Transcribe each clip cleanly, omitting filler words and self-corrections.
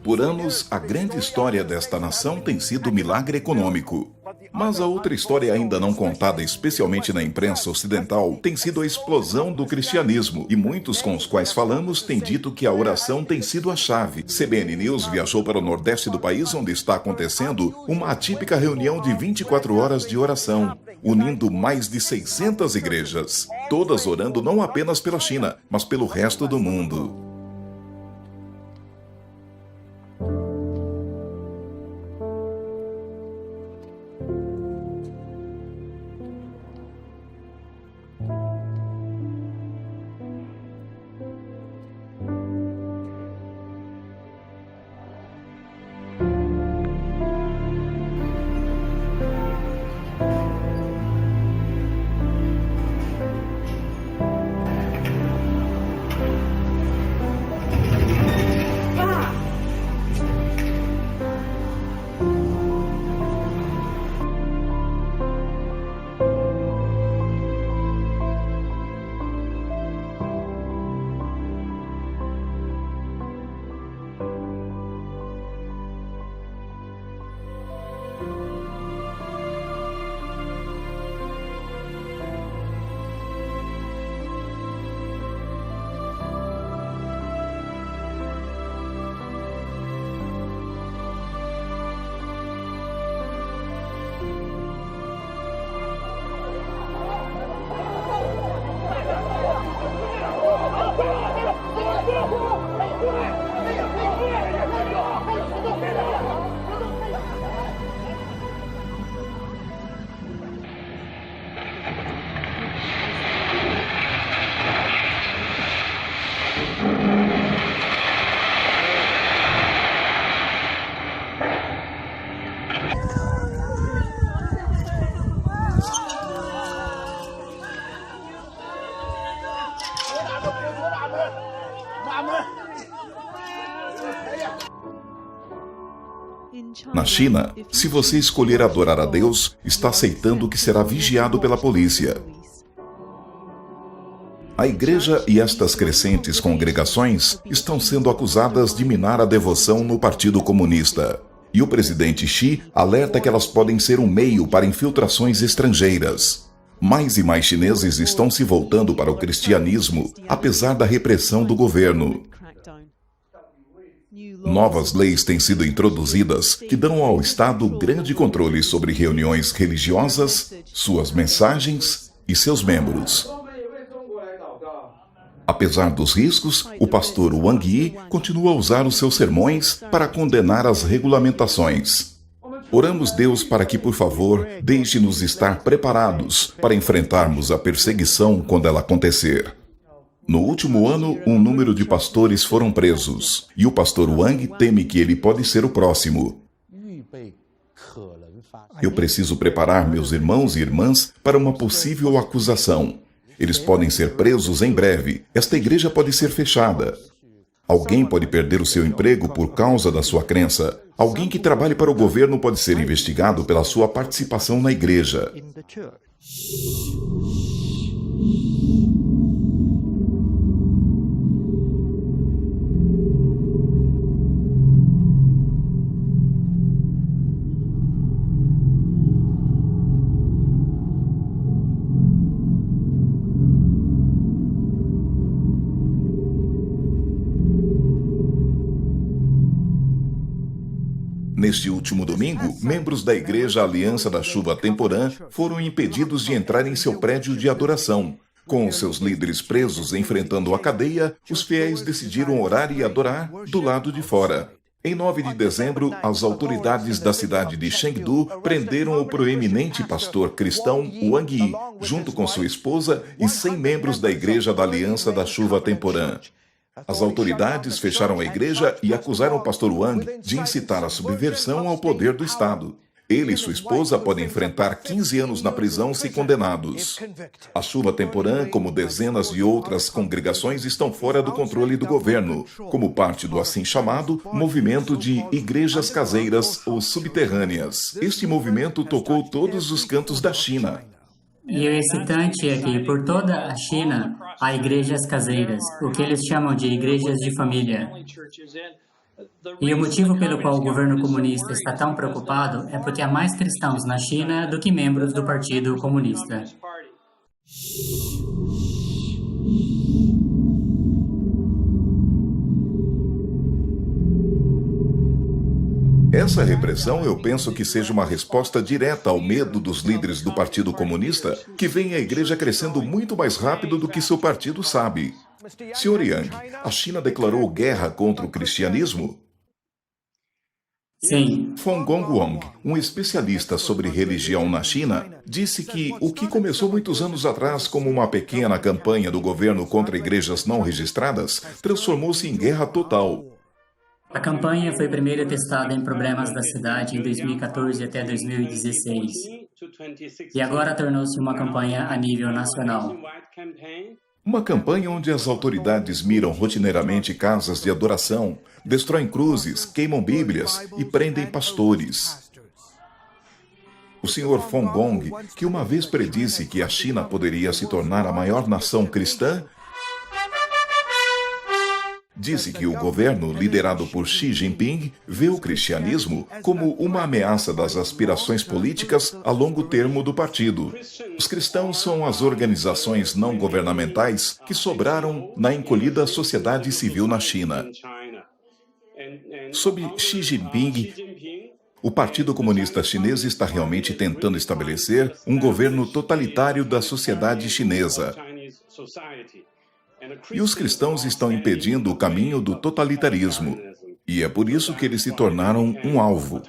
Por anos, a grande história desta nação tem sido o milagre econômico. Mas a outra história ainda não contada, especialmente na imprensa ocidental, tem sido a explosão do cristianismo. E muitos com os quais falamos têm dito que a oração tem sido a chave. CBN News viajou para o nordeste do país, onde está acontecendo uma atípica reunião de 24 horas de oração, unindo mais de 600 igrejas, todas orando não apenas pela China, mas pelo resto do mundo. Na China, se você escolher adorar a Deus, está aceitando que será vigiado pela polícia. A igreja e estas crescentes congregações estão sendo acusadas de minar a devoção no Partido Comunista. E o presidente Xi alerta que elas podem ser um meio para infiltrações estrangeiras. Mais e mais chineses estão se voltando para o cristianismo, apesar da repressão do governo. Novas leis têm sido introduzidas que dão ao Estado grande controle sobre reuniões religiosas, suas mensagens e seus membros. Apesar dos riscos, o pastor Wang Yi continua a usar os seus sermões para condenar as regulamentações. Oramos Deus para que, por favor, deixe-nos estar preparados para enfrentarmos a perseguição quando ela acontecer. No último ano, um número de pastores foram presos, e o pastor Wang teme que ele pode ser o próximo. Eu preciso preparar meus irmãos e irmãs para uma possível acusação. Eles podem ser presos em breve. Esta igreja pode ser fechada. Alguém pode perder o seu emprego por causa da sua crença. Alguém que trabalhe para o governo pode ser investigado pela sua participação na igreja. Neste último domingo, membros da Igreja Aliança da Chuva Temporã foram impedidos de entrar em seu prédio de adoração. Com os seus líderes presos enfrentando a cadeia, os fiéis decidiram orar e adorar do lado de fora. Em 9 de dezembro, as autoridades da cidade de Chengdu prenderam o proeminente pastor cristão Wang Yi, junto com sua esposa e 100 membros da Igreja da Aliança da Chuva Temporã. As autoridades fecharam a igreja e acusaram o pastor Wang de incitar a subversão ao poder do Estado. Ele e sua esposa podem enfrentar 15 anos na prisão se condenados. A Chuva Temporã, como dezenas de outras congregações, estão fora do controle do governo, como parte do assim chamado movimento de igrejas caseiras ou subterrâneas. Este movimento tocou todos os cantos da China. E o excitante é que, por toda a China, há igrejas caseiras, o que eles chamam de igrejas de família. E o motivo pelo qual o governo comunista está tão preocupado é porque há mais cristãos na China do que membros do Partido Comunista. Essa repressão eu penso que seja uma resposta direta ao medo dos líderes do Partido Comunista, que veem a igreja crescendo muito mais rápido do que seu partido sabe. Sr. Yang, a China declarou guerra contra o cristianismo? Sim. Feng Gongwang, um especialista sobre religião na China, disse que o que começou muitos anos atrás como uma pequena campanha do governo contra igrejas não registradas transformou-se em guerra total. A campanha foi primeiro testada em problemas da cidade em 2014 até 2016. E agora tornou-se uma campanha a nível nacional. Uma campanha onde as autoridades miram rotineiramente casas de adoração, destroem cruzes, queimam bíblias e prendem pastores. O Sr. Feng Gong, que uma vez predisse que a China poderia se tornar a maior nação cristã, disse que o governo, liderado por Xi Jinping, vê o cristianismo como uma ameaça das aspirações políticas a longo termo do partido. Os cristãos são as organizações não governamentais que sobraram na encolhida sociedade civil na China. Sob Xi Jinping, o Partido Comunista Chinês está realmente tentando estabelecer um governo totalitário da sociedade chinesa. E os cristãos estão impedindo o caminho do totalitarismo. E é por isso que eles se tornaram um alvo.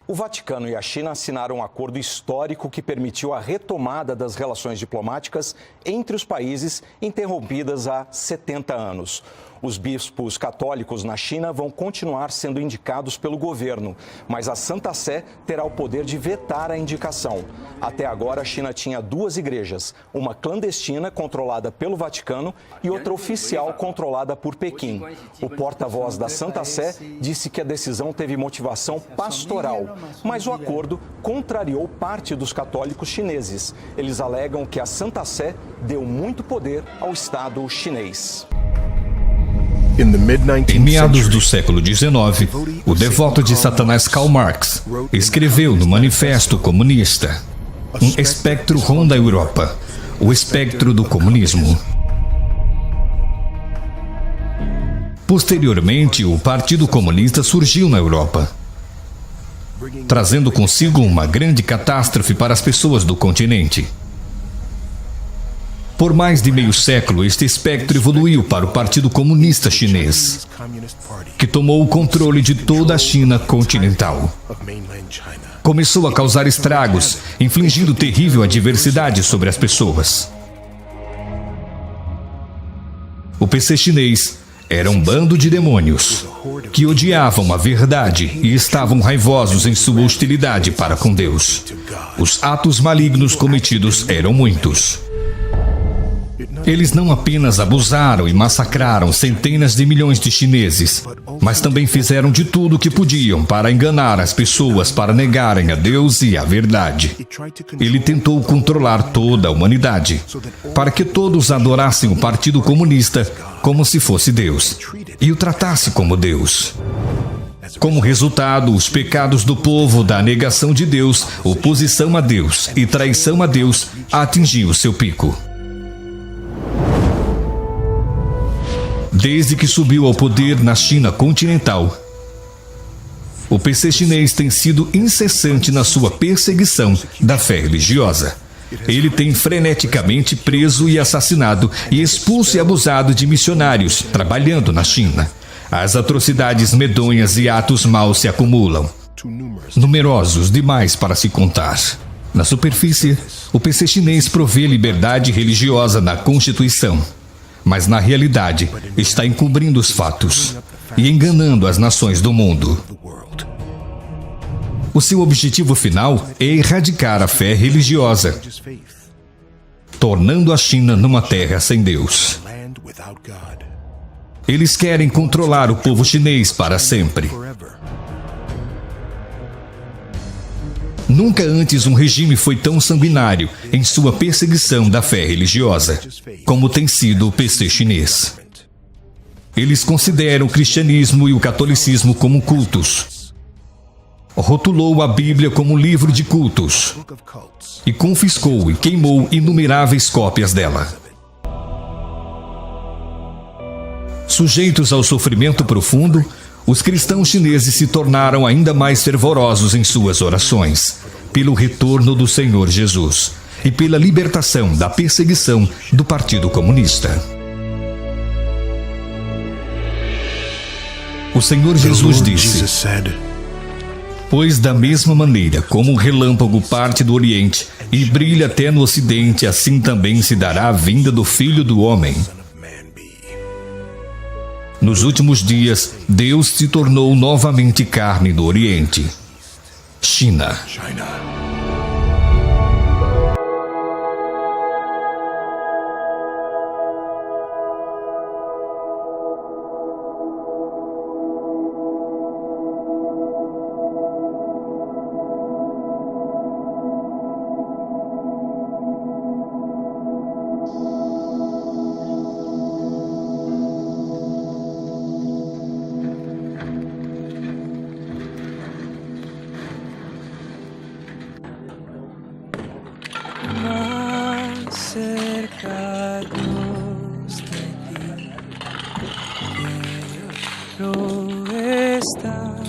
O Vaticano e a China assinaram um acordo histórico que permitiu a retomada das relações diplomáticas entre os países interrompidas há 70 anos. Os bispos católicos na China vão continuar sendo indicados pelo governo, mas a Santa Sé terá o poder de vetar a indicação. Até agora, a China tinha duas igrejas, uma clandestina controlada pelo Vaticano e outra oficial controlada por Pequim. O porta-voz da Santa Sé disse que a decisão teve motivação pastoral, mas o acordo contrariou parte dos católicos chineses. Eles alegam que a Santa Sé deu muito poder ao Estado chinês. Em meados do século XIX, o devoto de Satanás Karl Marx escreveu no Manifesto Comunista: um espectro ronda a Europa, o espectro do comunismo. Posteriormente, o Partido Comunista surgiu na Europa, trazendo consigo uma grande catástrofe para as pessoas do continente. Por mais de meio século, este espectro evoluiu para o Partido Comunista Chinês, que tomou o controle de toda a China continental. Começou a causar estragos, infligindo terrível adversidade sobre as pessoas. O PC chinês era um bando de demônios que odiavam a verdade e estavam raivosos em sua hostilidade para com Deus. Os atos malignos cometidos eram muitos. Eles não apenas abusaram e massacraram centenas de milhões de chineses, mas também fizeram de tudo o que podiam para enganar as pessoas para negarem a Deus e a verdade. Ele tentou controlar toda a humanidade, para que todos adorassem o Partido Comunista como se fosse Deus, e o tratasse como Deus. Como resultado, os pecados do povo da negação de Deus, oposição a Deus e traição a Deus atingiu seu pico. Desde que subiu ao poder na China continental, o PC chinês tem sido incessante na sua perseguição da fé religiosa. Ele tem freneticamente preso e assassinado e expulso e abusado de missionários trabalhando na China. As atrocidades medonhas e atos maus se acumulam, numerosos demais para se contar. Na superfície, o PC chinês provê liberdade religiosa na Constituição, mas na realidade está encobrindo os fatos e enganando as nações do mundo. O seu objetivo final é erradicar a fé religiosa, tornando a China numa terra sem Deus. Eles querem controlar o povo chinês para sempre. Nunca antes um regime foi tão sanguinário em sua perseguição da fé religiosa, como tem sido o PC chinês. Eles consideram o cristianismo e o catolicismo como cultos. Rotulou a Bíblia como livro de cultos e confiscou e queimou inumeráveis cópias dela. Sujeitos ao sofrimento profundo, os cristãos chineses se tornaram ainda mais fervorosos em suas orações, pelo retorno do Senhor Jesus e pela libertação da perseguição do Partido Comunista. O Senhor Jesus disse: pois da mesma maneira como o relâmpago parte do Oriente e brilha até no Ocidente, assim também se dará a vinda do Filho do Homem. Nos últimos dias, Deus se tornou novamente carne no Oriente. China. Cercados de ti, quiero estar,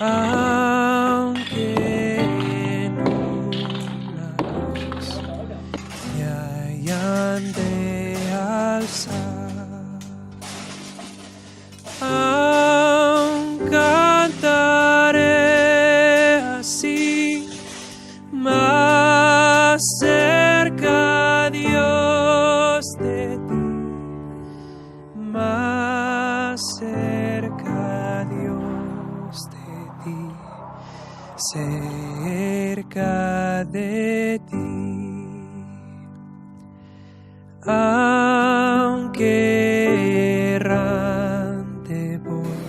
aunque en una cruz te hayan de alzar, aún cantaré así, más cerca, Dios, de ti, más cerca, Dios, de ti, cerca de ti, aunque errante voy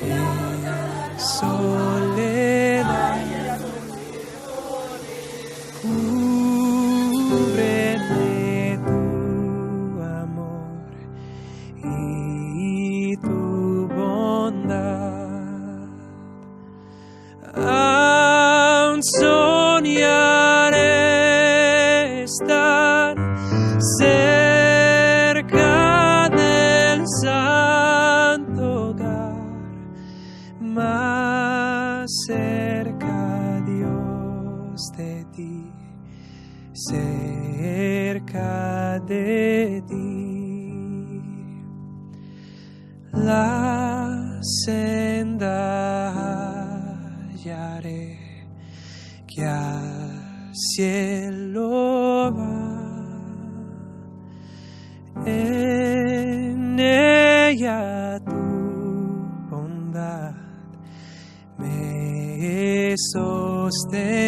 en soledad. Cúbreme tu amor y tu bondad. Aún soñaré estar cerca del santo hogar, más cerca, Dios, de ti, cerca de ti. La senda hallaré que al cielo va, en ella tu bondad me sostendrá.